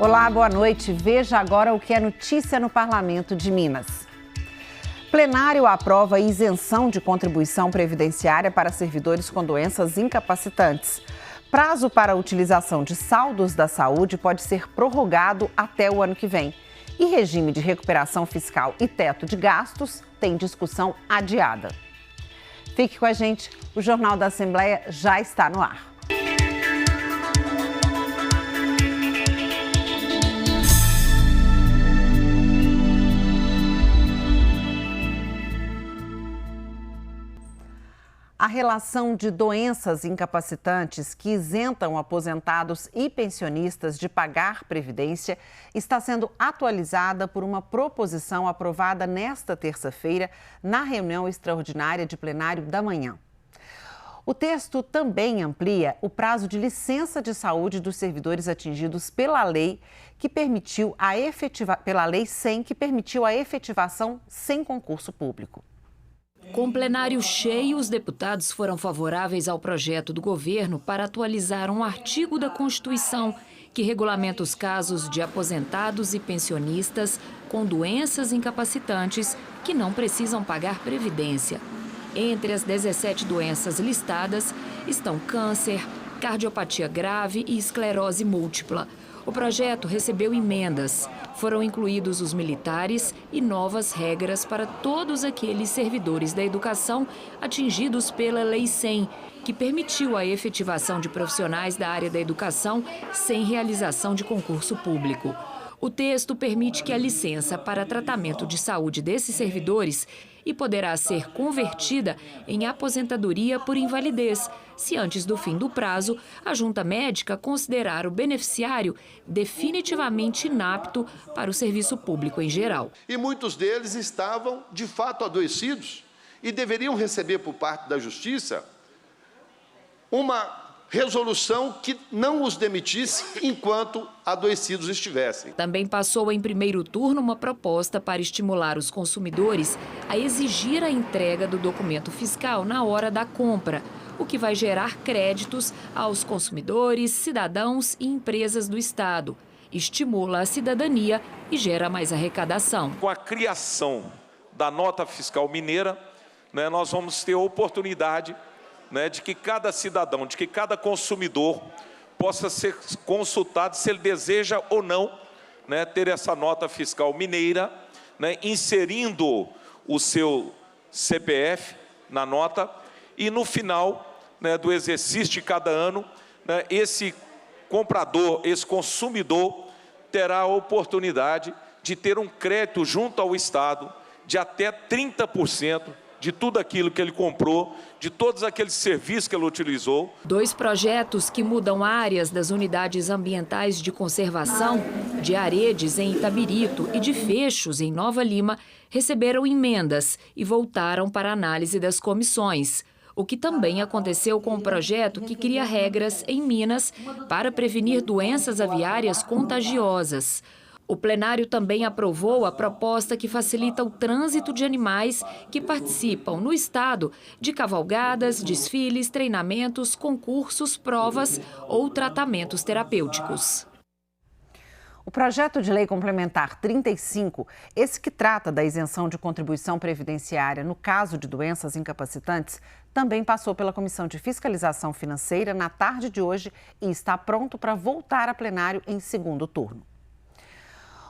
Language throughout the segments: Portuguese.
Olá, boa noite. Veja agora o que é notícia no Parlamento de Minas. Plenário aprova isenção de contribuição previdenciária para servidores com doenças incapacitantes. Prazo para a utilização de saldos da saúde pode ser prorrogado até o ano que vem. E regime de recuperação fiscal e teto de gastos tem discussão adiada. Fique com a gente, o Jornal da Assembleia já está no ar. A relação de doenças incapacitantes que isentam aposentados e pensionistas de pagar previdência está sendo atualizada por uma proposição aprovada nesta terça-feira na reunião extraordinária de plenário da manhã. O texto também amplia o prazo de licença de saúde dos servidores atingidos pela lei que permitiu pela Lei 100, que permitiu a efetivação sem concurso público. Com plenário cheio, os deputados foram favoráveis ao projeto do governo para atualizar um artigo da Constituição que regulamenta os casos de aposentados e pensionistas com doenças incapacitantes que não precisam pagar previdência. Entre as 17 doenças listadas estão câncer, cardiopatia grave e esclerose múltipla. O projeto recebeu emendas. Foram incluídos os militares e novas regras para todos aqueles servidores da educação atingidos pela Lei 100, que permitiu a efetivação de profissionais da área da educação sem realização de concurso público. O texto permite que a licença para tratamento de saúde desses servidores e poderá ser convertida em aposentadoria por invalidez, se antes do fim do prazo, a junta médica considerar o beneficiário definitivamente inapto para o serviço público em geral. E muitos deles estavam, de fato, adoecidos e deveriam receber por parte da Justiça uma resolução que não os demitisse enquanto adoecidos estivessem. Também passou em primeiro turno uma proposta para estimular os consumidores a exigir a entrega do documento fiscal na hora da compra, o que vai gerar créditos aos consumidores, cidadãos e empresas do Estado. Estimula a cidadania e gera mais arrecadação. Com a criação da nota fiscal mineira, nós vamos ter a oportunidade de que cada cidadão, de que cada consumidor possa ser consultado se ele deseja ou não ter essa nota fiscal mineira, inserindo o seu CPF na nota e no final do exercício de cada ano, esse comprador, esse consumidor terá a oportunidade de ter um crédito junto ao Estado de até 30% de tudo aquilo que ele comprou, de todos aqueles serviços que ele utilizou. 2 projetos que mudam áreas das unidades ambientais de conservação, de Aredes, em Itabirito, e de Fechos, em Nova Lima, receberam emendas e voltaram para análise das comissões. O que também aconteceu com o projeto que cria regras em Minas para prevenir doenças aviárias contagiosas. O plenário também aprovou a proposta que facilita o trânsito de animais que participam no estado de cavalgadas, desfiles, treinamentos, concursos, provas ou tratamentos terapêuticos. O projeto de lei complementar 35, esse que trata da isenção de contribuição previdenciária no caso de doenças incapacitantes, também passou pela Comissão de Fiscalização Financeira na tarde de hoje e está pronto para voltar a plenário em segundo turno.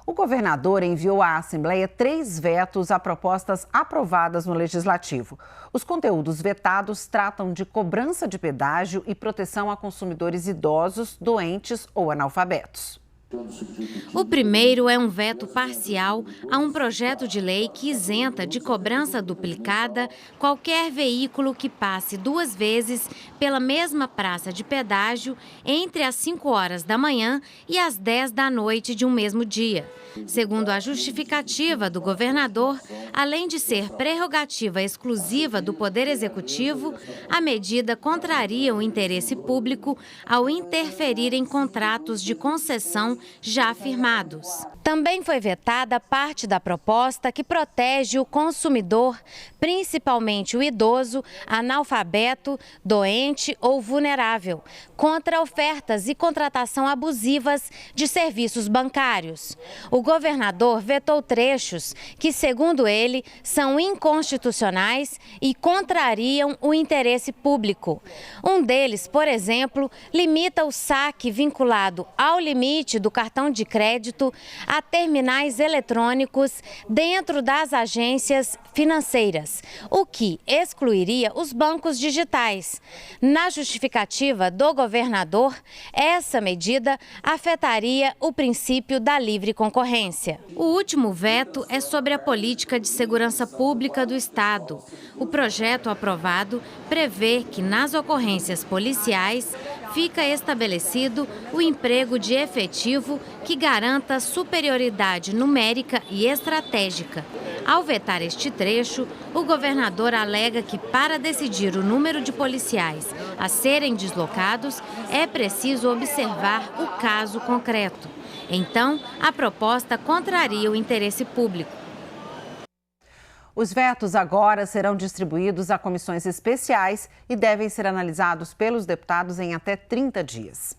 O governador enviou à Assembleia 3 vetos a propostas aprovadas no Legislativo. Os conteúdos vetados tratam de cobrança de pedágio e proteção a consumidores idosos, doentes ou analfabetos. O primeiro é um veto parcial a um projeto de lei que isenta de cobrança duplicada qualquer veículo que passe 2 vezes pela mesma praça de pedágio entre as 5 horas da manhã e as 10 da noite de um mesmo dia. Segundo a justificativa do governador, além de ser prerrogativa exclusiva do Poder Executivo, a medida contraria o interesse público ao interferir em contratos de concessão já firmados. Também foi vetada parte da proposta que protege o consumidor, principalmente o idoso, analfabeto, doente ou vulnerável, contra ofertas e contratação abusivas de serviços bancários. O governador vetou trechos que, segundo ele, são inconstitucionais e contrariam o interesse público. Um deles, por exemplo, limita o saque vinculado ao limite do cartão de crédito a terminais eletrônicos dentro das agências financeiras, o que excluiria os bancos digitais. Na justificativa do governador, essa medida afetaria o princípio da livre concorrência. O último veto é sobre a política de segurança pública do Estado. O projeto aprovado prevê que nas ocorrências policiais fica estabelecido o emprego de efetivo que garanta superioridade numérica e estratégica. Ao vetar este trecho, o governador alega que para decidir o número de policiais a serem deslocados é preciso observar o caso concreto. Então, a proposta contraria o interesse público. Os vetos agora serão distribuídos a comissões especiais e devem ser analisados pelos deputados em até 30 dias.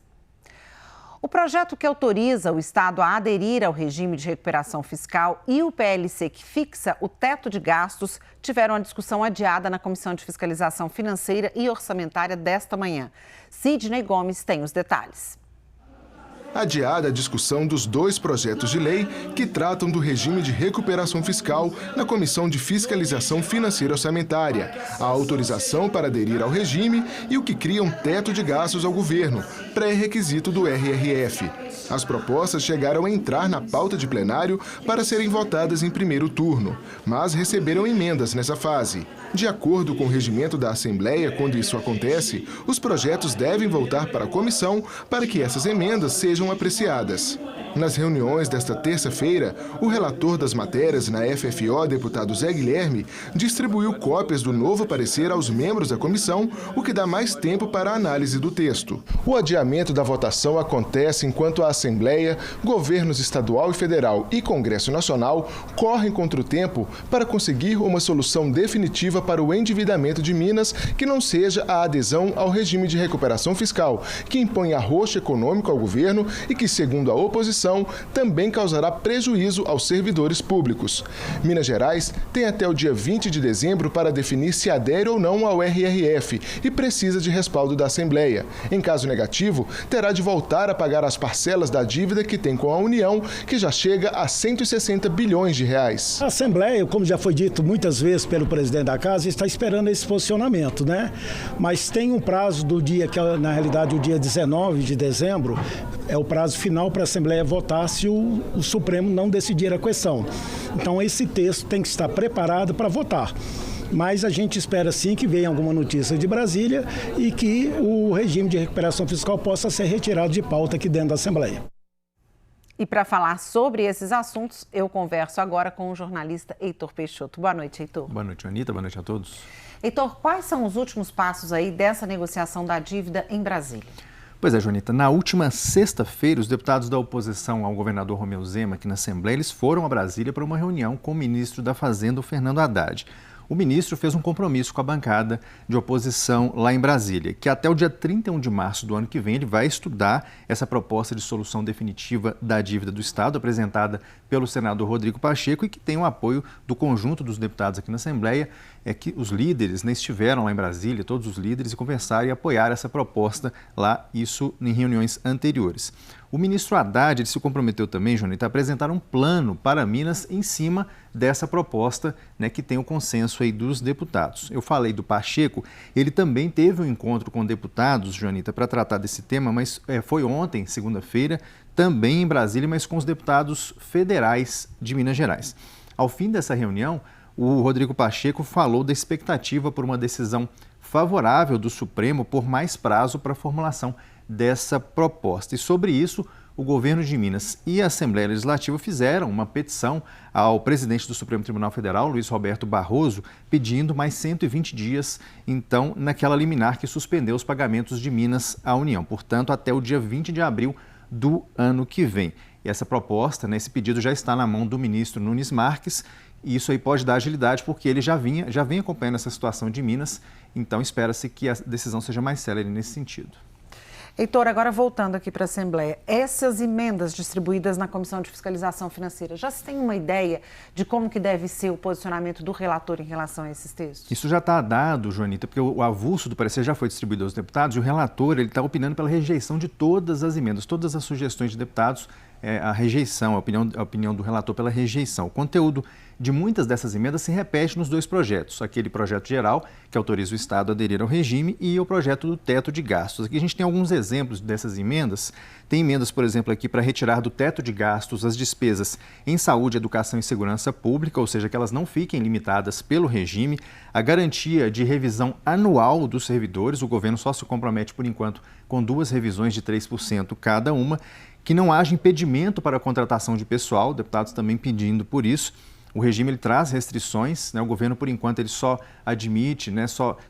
O projeto que autoriza o Estado a aderir ao regime de recuperação fiscal e o PLC que fixa o teto de gastos tiveram a discussão adiada na Comissão de Fiscalização Financeira e Orçamentária desta manhã. Sidney Gomes tem os detalhes. Adiada a discussão dos dois projetos de lei que tratam do regime de recuperação fiscal na Comissão de Fiscalização Financeira e Orçamentária, a autorização para aderir ao regime e o que cria um teto de gastos ao governo, pré-requisito do RRF. As propostas chegaram a entrar na pauta de plenário para serem votadas em primeiro turno, mas receberam emendas nessa fase. De acordo com o regimento da Assembleia, quando isso acontece, os projetos devem voltar para a comissão para que essas emendas sejam apreciadas. Nas reuniões desta terça-feira, o relator das matérias na FFO, deputado Zé Guilherme, distribuiu cópias do novo parecer aos membros da comissão, o que dá mais tempo para a análise do texto. O adiamento da votação acontece enquanto a Assembleia, governos estadual e federal e Congresso Nacional correm contra o tempo para conseguir uma solução definitiva para o endividamento de Minas que não seja a adesão ao regime de recuperação fiscal, que impõe arroxo econômico ao governo e que, segundo a oposição, também causará prejuízo aos servidores públicos. Minas Gerais tem até o dia 20 de dezembro para definir se adere ou não ao RRF e precisa de respaldo da Assembleia. Em caso negativo, terá de voltar a pagar as parcelas da dívida que tem com a União, que já chega a 160 bilhões de reais. A Assembleia, como já foi dito muitas vezes pelo presidente da Casa, está esperando esse posicionamento, né? Mas tem um prazo do dia, que é, na realidade, o dia 19 de dezembro, é o prazo final para a Assembleia votar se o Supremo não decidir a questão. Então, esse texto tem que estar preparado para votar. Mas a gente espera sim que venha alguma notícia de Brasília e que o regime de recuperação fiscal possa ser retirado de pauta aqui dentro da Assembleia. E para falar sobre esses assuntos, eu converso agora com o jornalista Heitor Peixoto. Boa noite, Heitor. Boa noite, Anitta. Boa noite a todos. Heitor, quais são os últimos passos aí dessa negociação da dívida em Brasília? Pois é, Joanita, na última sexta-feira, os deputados da oposição ao governador Romeu Zema, aqui na Assembleia, eles foram a Brasília para uma reunião com o ministro da Fazenda, o Fernando Haddad. O ministro fez um compromisso com a bancada de oposição lá em Brasília, que até o dia 31 de março do ano que vem ele vai estudar essa proposta de solução definitiva da dívida do Estado, apresentada pelo senador Rodrigo Pacheco e que tem o apoio do conjunto dos deputados aqui na Assembleia, que os líderes estiveram lá em Brasília, todos os líderes, e conversaram e apoiaram essa proposta lá, isso em reuniões anteriores. O ministro Haddad ele se comprometeu também, Jonita, a apresentar um plano para Minas em cima dessa proposta, que tem o consenso aí dos deputados. Eu falei do Pacheco, ele também teve um encontro com deputados, Jonita, para tratar desse tema, mas foi ontem, segunda-feira, também em Brasília, mas com os deputados federais de Minas Gerais. Ao fim dessa reunião, o Rodrigo Pacheco falou da expectativa por uma decisão favorável do Supremo por mais prazo para a formulação dessa proposta. E sobre isso, o governo de Minas e a Assembleia Legislativa fizeram uma petição ao presidente do Supremo Tribunal Federal, Luiz Roberto Barroso, pedindo mais 120 dias, então, naquela liminar que suspendeu os pagamentos de Minas à União. Portanto, até o dia 20 de abril do ano que vem. E essa proposta, esse pedido já está na mão do ministro Nunes Marques, e isso aí pode dar agilidade, porque ele já vem acompanhando essa situação de Minas, então espera-se que a decisão seja mais célere nesse sentido. Heitor, agora voltando aqui para a Assembleia, essas emendas distribuídas na Comissão de Fiscalização Financeira, já se tem uma ideia de como que deve ser o posicionamento do relator em relação a esses textos? Isso já está dado, Joanita, porque o avulso do parecer já foi distribuído aos deputados e o relator está opinando pela rejeição de todas as emendas, todas as sugestões de deputados, a rejeição, a opinião do relator pela rejeição. O conteúdo de muitas dessas emendas se repete nos dois projetos, aquele projeto geral que autoriza o Estado a aderir ao regime e o projeto do teto de gastos. Aqui a gente tem alguns exemplos dessas emendas. Tem emendas, por exemplo, aqui para retirar do teto de gastos as despesas em saúde, educação e segurança pública, ou seja, que elas não fiquem limitadas pelo regime, a garantia de revisão anual dos servidores, o governo só se compromete por enquanto com 2 revisões de 3% cada uma, que não haja impedimento para a contratação de pessoal, deputados também pedindo por isso. O regime ele traz restrições, o governo, por enquanto, ele só admite,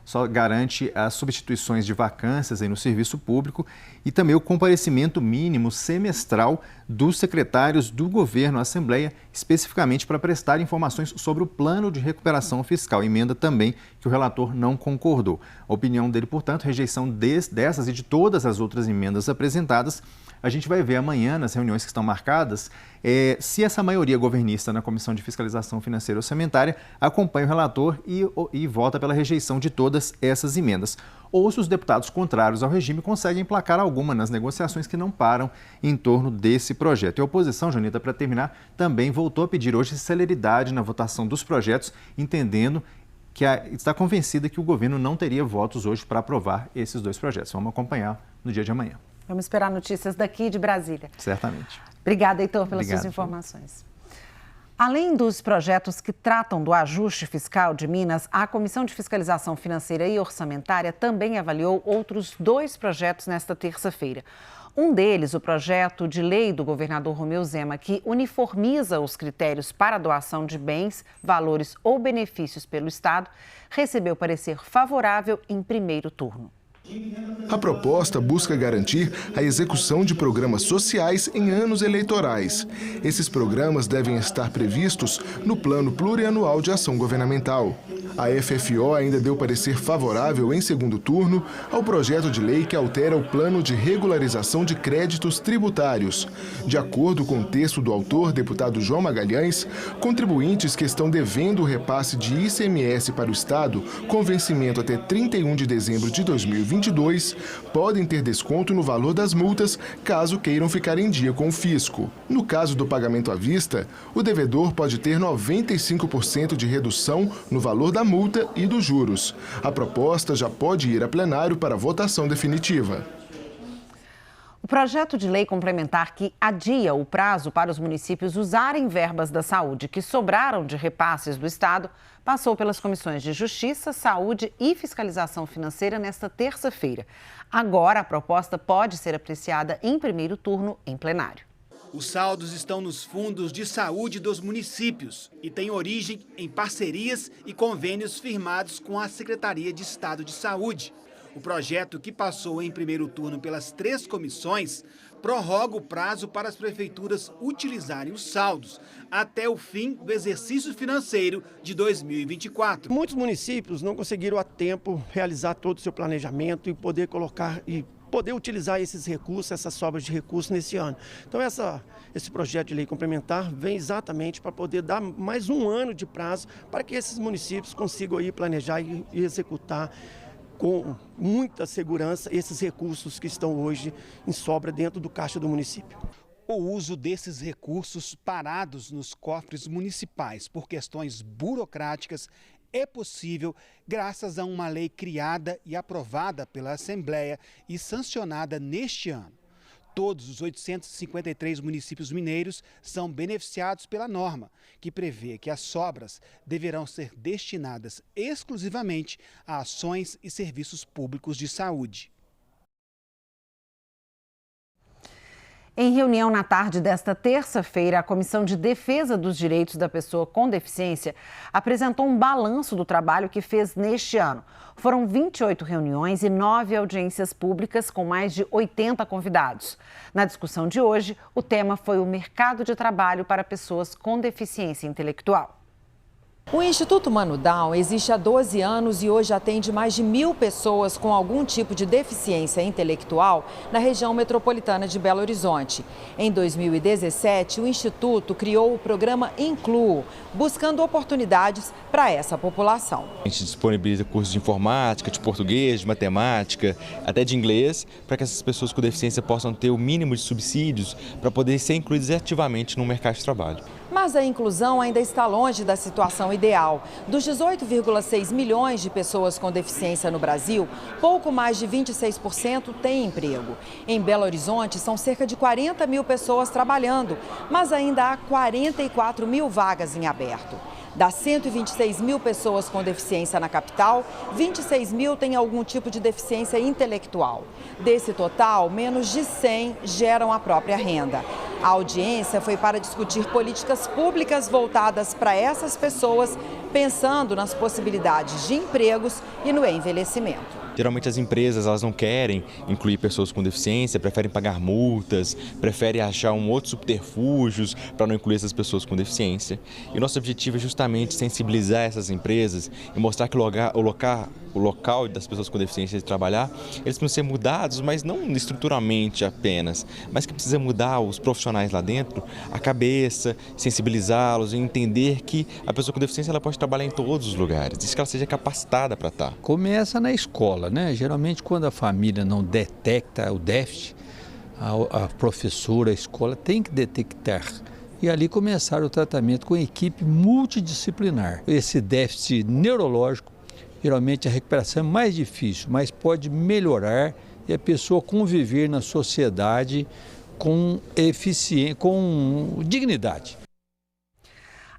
só garante as substituições de vacâncias aí no serviço público e também o comparecimento mínimo semestral dos secretários do governo à Assembleia, especificamente para prestar informações sobre o plano de recuperação fiscal, emenda também que o relator não concordou. A opinião dele, portanto, rejeição dessas e de todas as outras emendas apresentadas. A gente vai ver amanhã, nas reuniões que estão marcadas, se essa maioria governista na Comissão de Fiscalização Financeira e Orçamentária acompanha o relator e vota pela rejeição de todas essas emendas. Ou se os deputados contrários ao regime conseguem emplacar alguma nas negociações que não param em torno desse projeto. E a oposição, Joanita, para terminar, também voltou a pedir hoje celeridade na votação dos projetos, entendendo que está convencida que o governo não teria votos hoje para aprovar esses 2 projetos. Vamos acompanhar no dia de amanhã. Vamos esperar notícias daqui de Brasília. Certamente. Obrigada, Heitor, pelas suas informações. Além dos projetos que tratam do ajuste fiscal de Minas, a Comissão de Fiscalização Financeira e Orçamentária também avaliou outros 2 projetos nesta terça-feira. Um deles, o projeto de lei do governador Romeu Zema, que uniformiza os critérios para a doação de bens, valores ou benefícios pelo Estado, recebeu parecer favorável em primeiro turno. A proposta busca garantir a execução de programas sociais em anos eleitorais. Esses programas devem estar previstos no Plano Plurianual de Ação Governamental. A FFO ainda deu parecer favorável em segundo turno ao projeto de lei que altera o Plano de Regularização de Créditos Tributários. De acordo com o texto do autor, deputado João Magalhães, contribuintes que estão devendo o repasse de ICMS para o Estado com vencimento até 31 de dezembro de 2022 podem ter desconto no valor das multas caso queiram ficar em dia com o fisco. No caso do pagamento à vista, o devedor pode ter 95% de redução no valor da multa e dos juros. A proposta já pode ir a plenário para votação definitiva. O projeto de lei complementar que adia o prazo para os municípios usarem verbas da saúde que sobraram de repasses do Estado passou pelas comissões de Justiça, Saúde e Fiscalização Financeira nesta terça-feira. Agora, a proposta pode ser apreciada em primeiro turno em plenário. Os saldos estão nos fundos de saúde dos municípios e têm origem em parcerias e convênios firmados com a Secretaria de Estado de Saúde. O projeto, que passou em primeiro turno pelas 3 comissões, prorroga o prazo para as prefeituras utilizarem os saldos até o fim do exercício financeiro de 2024. Muitos municípios não conseguiram a tempo realizar todo o seu planejamento e poder utilizar esses recursos, essas sobras de recursos nesse ano. Então esse projeto de lei complementar vem exatamente para poder dar mais um ano de prazo para que esses municípios consigam aí planejar e executar com muita segurança esses recursos que estão hoje em sobra dentro do caixa do município. O uso desses recursos parados nos cofres municipais por questões burocráticas é possível graças a uma lei criada e aprovada pela Assembleia e sancionada neste ano. Todos os 853 municípios mineiros são beneficiados pela norma, que prevê que as sobras deverão ser destinadas exclusivamente a ações e serviços públicos de saúde. Em reunião na tarde desta terça-feira, a Comissão de Defesa dos Direitos da Pessoa com Deficiência apresentou um balanço do trabalho que fez neste ano. Foram 28 reuniões e 9 audiências públicas com mais de 80 convidados. Na discussão de hoje, o tema foi o mercado de trabalho para pessoas com deficiência intelectual. O Instituto Mano Down existe há 12 anos e hoje atende mais de 1.000 pessoas com algum tipo de deficiência intelectual na região metropolitana de Belo Horizonte. Em 2017, o Instituto criou o programa Incluo, buscando oportunidades para essa população. A gente disponibiliza cursos de informática, de português, de matemática, até de inglês, para que essas pessoas com deficiência possam ter o mínimo de subsídios para poder ser incluídas ativamente no mercado de trabalho. Mas a inclusão ainda está longe da situação ideal. Dos 18,6 milhões de pessoas com deficiência no Brasil, pouco mais de 26% têm emprego. Em Belo Horizonte, são cerca de 40 mil pessoas trabalhando, mas ainda há 44 mil vagas em aberto. Das 126 mil pessoas com deficiência na capital, 26 mil têm algum tipo de deficiência intelectual. Desse total, menos de 100 geram a própria renda. A audiência foi para discutir políticas públicas voltadas para essas pessoas, pensando nas possibilidades de empregos e no envelhecimento. Geralmente as empresas elas não querem incluir pessoas com deficiência, preferem pagar multas, preferem achar outros subterfúgios para não incluir essas pessoas com deficiência. E o nosso objetivo é justamente sensibilizar essas empresas e mostrar que o local das pessoas com deficiência de trabalhar, eles precisam ser mudados, mas não estruturalmente apenas, mas que precisa mudar os profissionais lá dentro, a cabeça, sensibilizá-los e entender que a pessoa com deficiência ela pode trabalhar em todos os lugares, desde que ela seja capacitada para estar. Começa na escola, né? Geralmente quando a família não detecta o déficit, a professora, a escola tem que detectar. E ali começar o tratamento com equipe multidisciplinar. Esse déficit neurológico, geralmente a recuperação é mais difícil, mas pode melhorar e a pessoa conviver na sociedade com eficiência, com dignidade.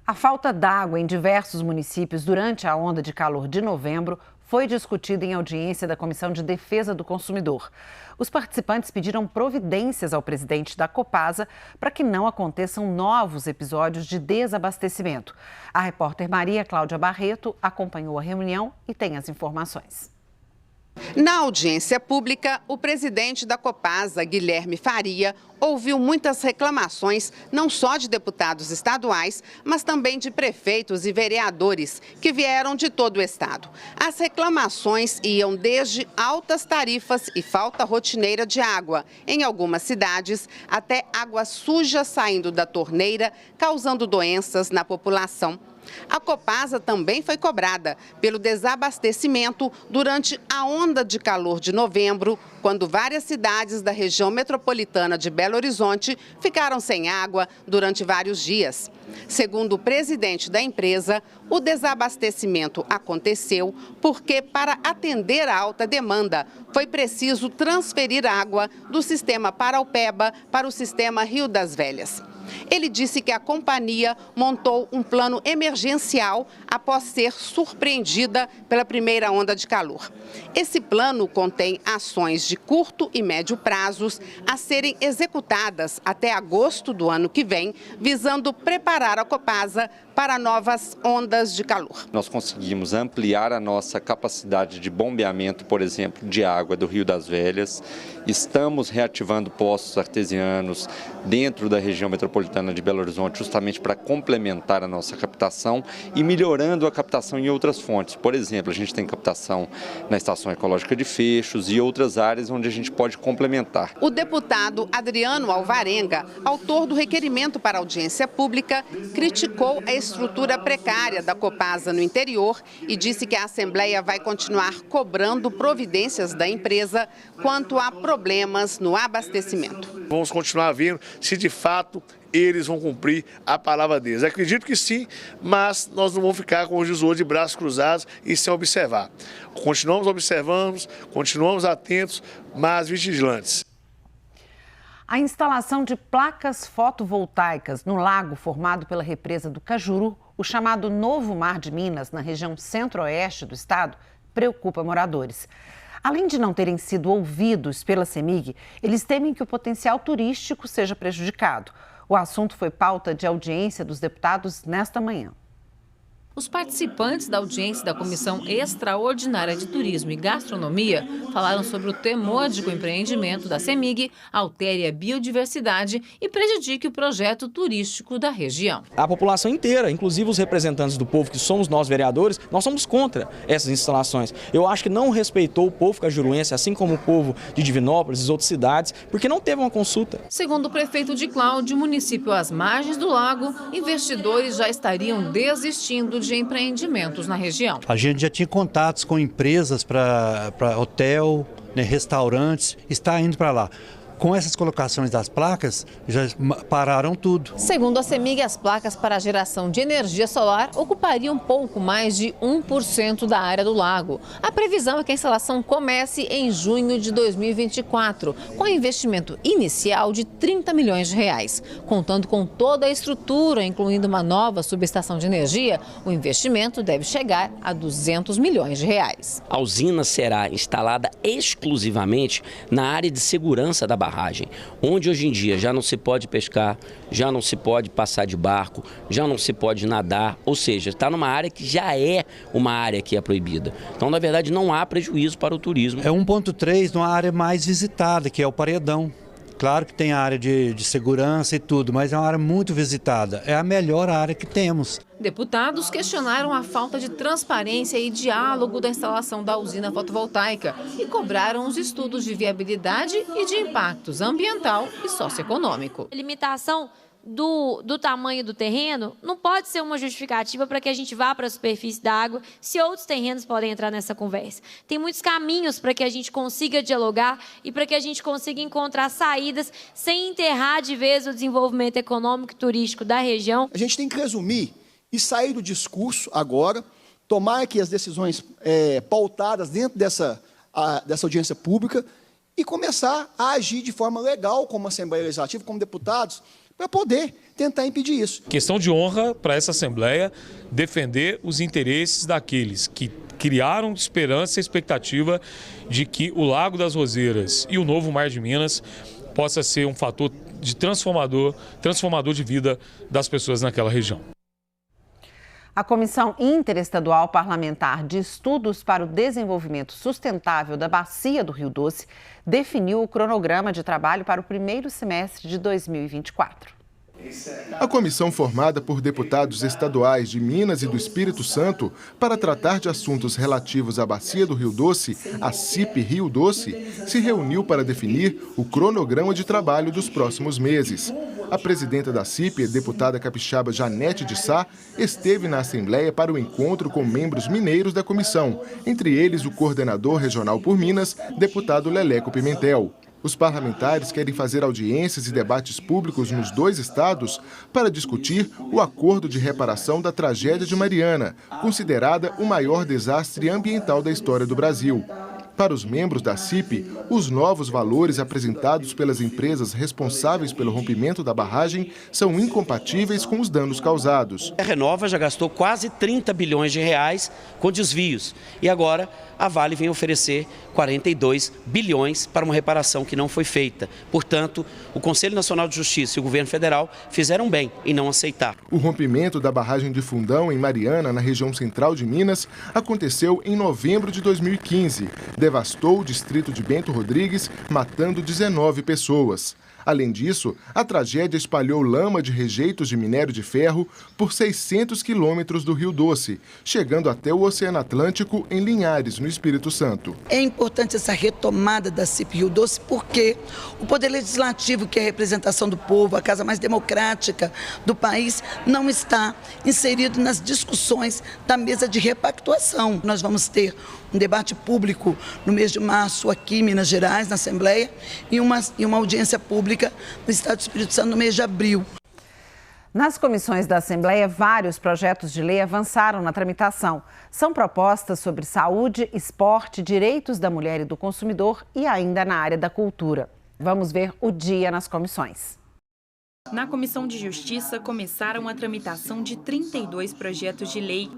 A falta d'água em diversos municípios durante a onda de calor de novembro foi discutida em audiência da Comissão de Defesa do Consumidor. Os participantes pediram providências ao presidente da Copasa para que não aconteçam novos episódios de desabastecimento. A repórter Maria Cláudia Barreto acompanhou a reunião e tem as informações. Na audiência pública, o presidente da Copasa, Guilherme Faria, ouviu muitas reclamações, não só de deputados estaduais, mas também de prefeitos e vereadores, que vieram de todo o estado. As reclamações iam desde altas tarifas e falta rotineira de água, em algumas cidades, até água suja saindo da torneira, causando doenças na população. A Copasa também foi cobrada pelo desabastecimento durante a onda de calor de novembro, quando várias cidades da região metropolitana de Belo Horizonte ficaram sem água durante vários dias. Segundo o presidente da empresa, o desabastecimento aconteceu porque, para atender a alta demanda, foi preciso transferir água do sistema Paraupeba para o sistema Rio das Velhas. Ele disse que a companhia montou um plano emergencial após ser surpreendida pela primeira onda de calor. Esse plano contém ações de curto e médio prazos a serem executadas até agosto do ano que vem, visando preparar a Copasa para novas ondas de calor. Nós conseguimos ampliar a nossa capacidade de bombeamento, por exemplo, de água do Rio das Velhas. Estamos reativando poços artesianos dentro da região metropolitana de Belo Horizonte, justamente para complementar a nossa captação e melhorando a captação em outras fontes. Por exemplo, a gente tem captação na Estação Ecológica de Fechos e outras áreas onde a gente pode complementar. O deputado Adriano Alvarenga, autor do requerimento para audiência pública, criticou a estrutura precária da Copasa no interior e disse que a Assembleia vai continuar cobrando providências da empresa quanto a problemas no abastecimento. Vamos continuar vendo se de fato eles vão cumprir a palavra deles. Acredito que sim, mas nós não vamos ficar com o Jesus de braços cruzados e sem observar. Continuamos observando, continuamos atentos, mas vigilantes. A instalação de placas fotovoltaicas no lago formado pela represa do Cajuru, o chamado Novo Mar de Minas, na região centro-oeste do estado, preocupa moradores. Além de não terem sido ouvidos pela CEMIG, eles temem que o potencial turístico seja prejudicado. O assunto foi pauta de audiência dos deputados nesta manhã. Os participantes da audiência da Comissão Extraordinária de Turismo e Gastronomia falaram sobre o temor de que o empreendimento da CEMIG altere a biodiversidade e prejudique o projeto turístico da região. A população inteira, inclusive os representantes do povo, que somos nós vereadores, nós somos contra essas instalações. Eu acho que não respeitou o povo cajuruense, assim como o povo de Divinópolis e outras cidades, porque não teve uma consulta. Segundo o prefeito de Cláudio, município às margens do lago, investidores já estariam desistindo de empreendimentos na região. A gente já tinha contatos com empresas para hotel, né, restaurantes, está indo para lá. Com essas colocações das placas, já pararam tudo. Segundo a CEMIG, as placas para a geração de energia solar ocupariam pouco mais de 1% da área do lago. A previsão é que a instalação comece em junho de 2024, com investimento inicial de 30 milhões de reais. Contando com toda a estrutura, incluindo uma nova subestação de energia, o investimento deve chegar a 200 milhões de reais. A usina será instalada exclusivamente na área de segurança da barragem, onde hoje em dia já não se pode pescar, já não se pode passar de barco, já não se pode nadar, ou seja, está numa área que já é uma área que é proibida. Então, na verdade, não há prejuízo para o turismo. É 1,3 numa área mais visitada, que é o Paredão. Claro que tem a área de segurança e tudo, mas é uma área muito visitada. É a melhor área que temos. Deputados questionaram a falta de transparência e diálogo da instalação da usina fotovoltaica e cobraram os estudos de viabilidade e de impactos ambiental e socioeconômico. A limitação do tamanho do terreno não pode ser uma justificativa para que a gente vá para a superfície da água, se outros terrenos podem entrar nessa conversa. Tem muitos caminhos para que a gente consiga dialogar e para que a gente consiga encontrar saídas sem enterrar de vez o desenvolvimento econômico e turístico da região. A gente tem que resumir e sair do discurso agora, tomar aqui as decisões pautadas dentro dessa audiência pública e começar a agir de forma legal como Assembleia Legislativa, como deputados, para poder tentar impedir isso. Questão de honra para essa Assembleia defender os interesses daqueles que criaram esperança e expectativa de que o Lago das Roseiras e o novo Mar de Minas possa ser um fator de transformador de vida das pessoas naquela região. A Comissão Interestadual Parlamentar de Estudos para o Desenvolvimento Sustentável da Bacia do Rio Doce definiu o cronograma de trabalho para o primeiro semestre de 2024. A comissão, formada por deputados estaduais de Minas e do Espírito Santo para tratar de assuntos relativos à Bacia do Rio Doce, a CIP Rio Doce, se reuniu para definir o cronograma de trabalho dos próximos meses. A presidenta da CIP, deputada capixaba Janete de Sá, esteve na Assembleia para o encontro com membros mineiros da comissão, entre eles o coordenador regional por Minas, deputado Leleco Pimentel. Os parlamentares querem fazer audiências e debates públicos nos dois estados para discutir o acordo de reparação da tragédia de Mariana, considerada o maior desastre ambiental da história do Brasil. Para os membros da CIP, os novos valores apresentados pelas empresas responsáveis pelo rompimento da barragem são incompatíveis com os danos causados. A Renova já gastou quase 30 bilhões de reais com desvios e agora a Vale vem oferecer 42 bilhões para uma reparação que não foi feita. Portanto, o Conselho Nacional de Justiça e o governo federal fizeram bem em não aceitar. O rompimento da barragem de Fundão, em Mariana, na região central de Minas, aconteceu em novembro de 2015. Devastou o distrito de Bento Rodrigues, matando 19 pessoas. Além disso, a tragédia espalhou lama de rejeitos de minério de ferro por 600 quilômetros do Rio Doce, chegando até o Oceano Atlântico, em Linhares, no Espírito Santo. É importante essa retomada da CIP Rio Doce porque o Poder Legislativo, que é a representação do povo, a casa mais democrática do país, não está inserido nas discussões da mesa de repactuação. Nós vamos ter um debate público no mês de março aqui em Minas Gerais, na Assembleia, e uma audiência pública no Estado do Espírito Santo no mês de abril. Nas comissões da Assembleia, vários projetos de lei avançaram na tramitação. São propostas sobre saúde, esporte, direitos da mulher e do consumidor e ainda na área da cultura. Vamos ver o dia nas comissões. Na Comissão de Justiça, começaram a tramitação de 32 projetos de lei.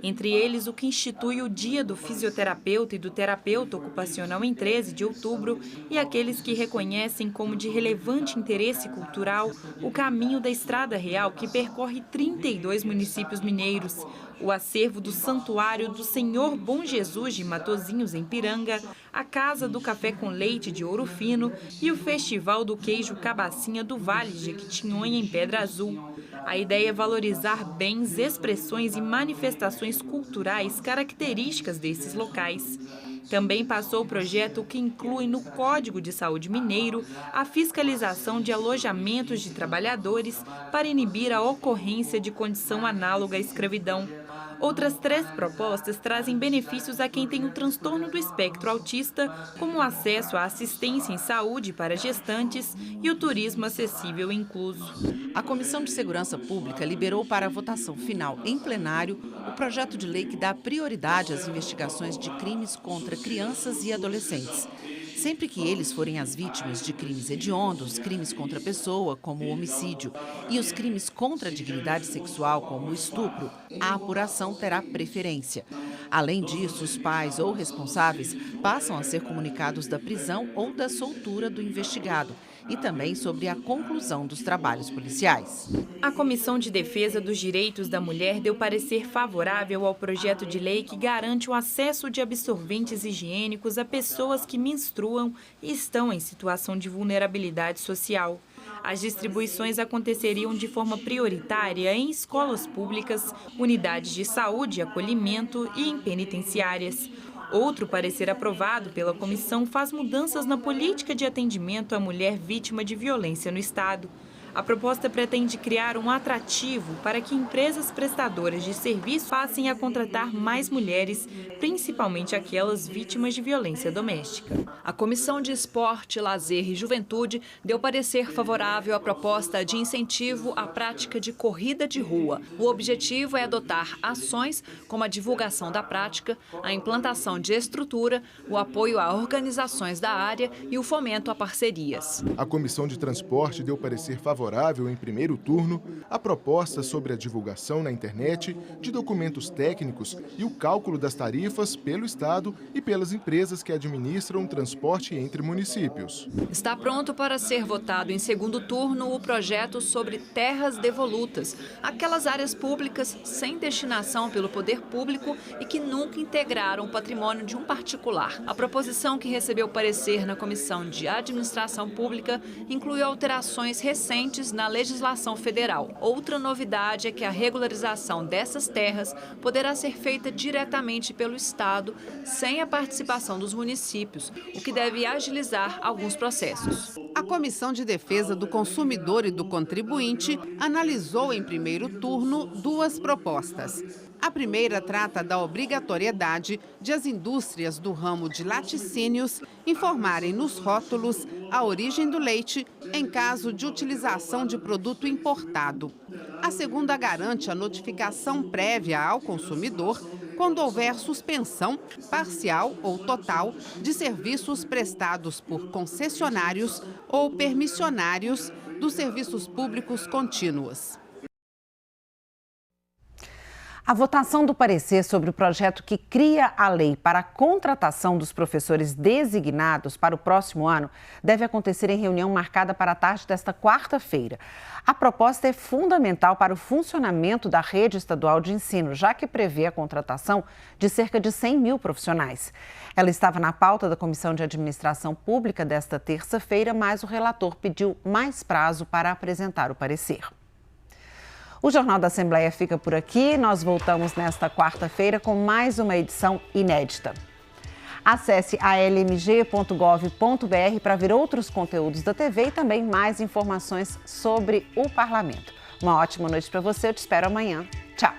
Entre eles, o que institui o Dia do Fisioterapeuta e do Terapeuta Ocupacional em 13 de outubro e aqueles que reconhecem como de relevante interesse cultural o caminho da Estrada Real, que percorre 32 municípios mineiros, o acervo do Santuário do Senhor Bom Jesus de Matozinhos, em Piranga, a Casa do Café com Leite de Ouro Fino e o Festival do Queijo Cabacinha do Vale de Jequitinhonha, em Pedra Azul. A ideia é valorizar bens, expressões e manifestações culturais características desses locais. Também passou o projeto que inclui no Código de Saúde Mineiro a fiscalização de alojamentos de trabalhadores para inibir a ocorrência de condição análoga à escravidão. Outras 3 propostas trazem benefícios a quem tem o transtorno do espectro autista, como o acesso à assistência em saúde para gestantes e o turismo acessível e incluso. A Comissão de Segurança Pública liberou para a votação final em plenário o projeto de lei que dá prioridade às investigações de crimes contra crianças e adolescentes, sempre que eles forem as vítimas de crimes hediondos, crimes contra a pessoa, como o homicídio, e os crimes contra a dignidade sexual, como o estupro, a apuração terá preferência. Além disso, os pais ou responsáveis passam a ser comunicados da prisão ou da soltura do investigado e também sobre a conclusão dos trabalhos policiais. A Comissão de Defesa dos Direitos da Mulher deu parecer favorável ao projeto de lei que garante o acesso de absorventes higiênicos a pessoas que menstruam e estão em situação de vulnerabilidade social. As distribuições aconteceriam de forma prioritária em escolas públicas, unidades de saúde e acolhimento e em penitenciárias. Outro parecer aprovado pela comissão faz mudanças na política de atendimento à mulher vítima de violência no Estado. A proposta pretende criar um atrativo para que empresas prestadoras de serviço passem a contratar mais mulheres, principalmente aquelas vítimas de violência doméstica. A Comissão de Esporte, Lazer e Juventude deu parecer favorável à proposta de incentivo à prática de corrida de rua. O objetivo é adotar ações como a divulgação da prática, a implantação de estrutura, o apoio a organizações da área e o fomento a parcerias. A Comissão de Transporte deu parecer favorável em primeiro turno a proposta sobre a divulgação na internet de documentos técnicos e o cálculo das tarifas pelo Estado e pelas empresas que administram o transporte entre municípios. Está pronto para ser votado em segundo turno o projeto sobre terras devolutas, aquelas áreas públicas sem destinação pelo poder público e que nunca integraram o patrimônio de um particular. A proposição, que recebeu parecer na Comissão de Administração Pública, inclui alterações recentes na legislação federal. Outra novidade é que a regularização dessas terras poderá ser feita diretamente pelo Estado, sem a participação dos municípios, o que deve agilizar alguns processos. A Comissão de Defesa do Consumidor e do Contribuinte analisou em primeiro turno 2 propostas. A primeira trata da obrigatoriedade de as indústrias do ramo de laticínios informarem nos rótulos a origem do leite em caso de utilização de produto importado. A segunda garante a notificação prévia ao consumidor quando houver suspensão, parcial ou total, de serviços prestados por concessionários ou permissionários dos serviços públicos contínuos. A votação do parecer sobre o projeto que cria a lei para a contratação dos professores designados para o próximo ano deve acontecer em reunião marcada para a tarde desta quarta-feira. A proposta é fundamental para o funcionamento da rede estadual de ensino, já que prevê a contratação de cerca de 100 mil profissionais. Ela estava na pauta da Comissão de Administração Pública desta terça-feira, mas o relator pediu mais prazo para apresentar o parecer. O Jornal da Assembleia fica por aqui. Nós voltamos nesta quarta-feira com mais uma edição inédita. Acesse almg.gov.br para ver outros conteúdos da TV e também mais informações sobre o Parlamento. Uma ótima noite para você. Eu te espero amanhã. Tchau!